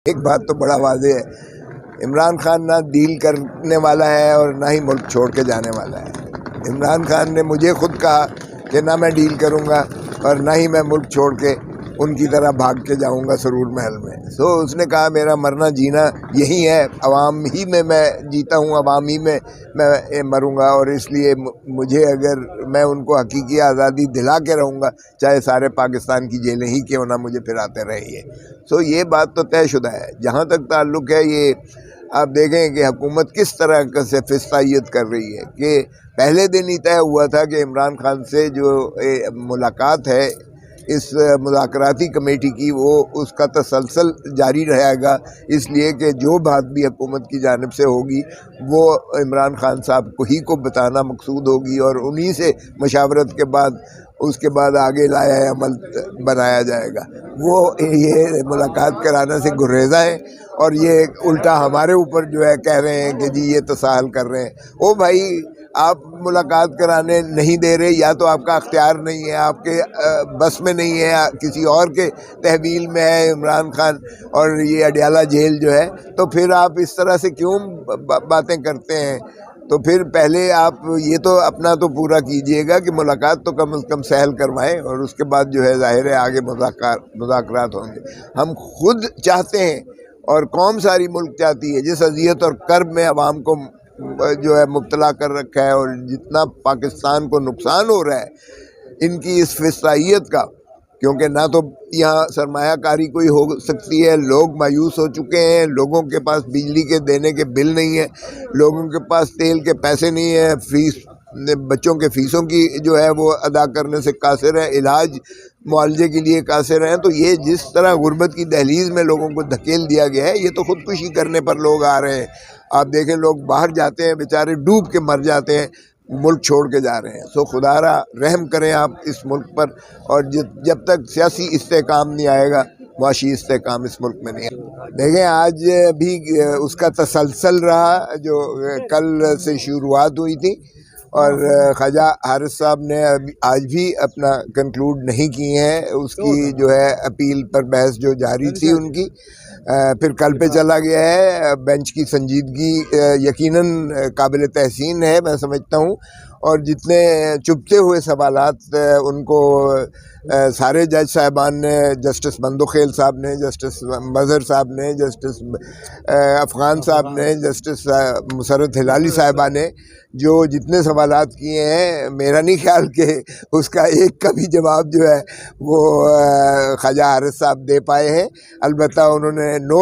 ایک بات تو بڑا واضح ہے، عمران خان نہ ڈیل کرنے والا ہے اور نہ ہی ملک چھوڑ کے جانے والا ہے۔ عمران خان نے مجھے خود کہا کہ نہ میں ڈیل کروں گا اور نہ ہی میں ملک چھوڑ کے ان کی طرح بھاگ کے جاؤں گا سرور محل میں۔ اس نے کہا میرا مرنا جینا یہی ہے، عوام ہی میں جیتا ہوں، عوام ہی میں مروں گا، اور اس لیے مجھے اگر میں ان کو حقیقی آزادی دلا کے رہوں گا، چاہے سارے پاکستان کی جیلیں ہی کیوں نہ مجھے پھراتے رہیے۔ یہ بات تو طے شدہ ہے۔ جہاں تک تعلق ہے، یہ آپ دیکھیں کہ حکومت کس طرح سے فستائیت کر رہی ہے کہ پہلے دن ہی طے ہوا تھا کہ عمران خان سے جو ملاقات ہے اس مذاکراتی کمیٹی کی، وہ اس کا تسلسل جاری رہے گا، اس لیے کہ جو بات بھی حکومت کی جانب سے ہوگی وہ عمران خان صاحب کو ہی کو بتانا مقصود ہوگی، اور انہی سے مشاورت کے بعد اس کے بعد آگے لایا عمل بنایا جائے گا۔ وہ یہ ملاقات کرانے سے گریزہ ہے، اور یہ الٹا ہمارے اوپر جو ہے کہہ رہے ہیں کہ جی یہ تساہل کر رہے ہیں۔ او بھائی، آپ ملاقات کرانے نہیں دے رہے، یا تو آپ کا اختیار نہیں ہے، آپ کے بس میں نہیں ہے، کسی اور کے تحویل میں ہے عمران خان اور یہ اڈیالہ جیل جو ہے، تو پھر آپ اس طرح سے کیوں باتیں کرتے ہیں؟ تو پھر پہلے آپ یہ تو اپنا تو پورا کیجئے گا کہ ملاقات تو کم از کم سہل کروائیں، اور اس کے بعد جو ہے ظاہر ہے آگے مذاکرات ہوں گے۔ ہم خود چاہتے ہیں اور قوم ساری ملک چاہتی ہے، جس اذیت اور کرب میں عوام کو جو ہے مبتلا کر رکھا ہے، اور جتنا پاکستان کو نقصان ہو رہا ہے ان کی اس فسطائیت کا، کیونکہ نہ تو یہاں سرمایہ کاری کوئی ہو سکتی ہے، لوگ مایوس ہو چکے ہیں، لوگوں کے پاس بجلی کے دینے کے بل نہیں ہے، لوگوں کے پاس تیل کے پیسے نہیں ہیں، فیس بچوں کے فیسوں کی جو ہے وہ ادا کرنے سے قاصر ہے، علاج معالجے کے لیے قاصر ہیں۔ تو یہ جس طرح غربت کی دہلیز میں لوگوں کو دھکیل دیا گیا ہے، یہ تو خودکشی کرنے پر لوگ آ رہے ہیں۔ آپ دیکھیں لوگ باہر جاتے ہیں، بیچارے ڈوب کے مر جاتے ہیں، ملک چھوڑ کے جا رہے ہیں۔ خدا را رحم کریں آپ اس ملک پر، اور جب تک سیاسی استحکام نہیں آئے گا، معاشی استحکام اس ملک میں نہیں آئے۔ دیکھیں آج بھی اس کا تسلسل رہا جو کل سے شروعات ہوئی تھی، اور خواجہ حارث صاحب نے آج بھی اپنا کنکلوڈ نہیں کی ہیں، اس کی جو ہے اپیل پر بحث جو جاری تھی ان کی، پھر کل پہ چلا گیا ہے۔ بینچ کی سنجیدگی یقیناً قابل تحسین ہے، میں سمجھتا ہوں، اور جتنے چبھتے ہوئے سوالات ان کو سارے جج صاحبان نے، جسٹس بندوخیل صاحب نے، جسٹس مظہر صاحب نے، جسٹس افغان صاحب نے، جسٹس مسرت ہلالی صاحبہ نے جو جتنے سوالات کیے ہیں، میرا نہیں خیال کہ اس کا ایک کا بھی جواب جو ہے وہ خواجہ حارث صاحب دے پائے ہیں۔ البتہ انہوں نے نوٹ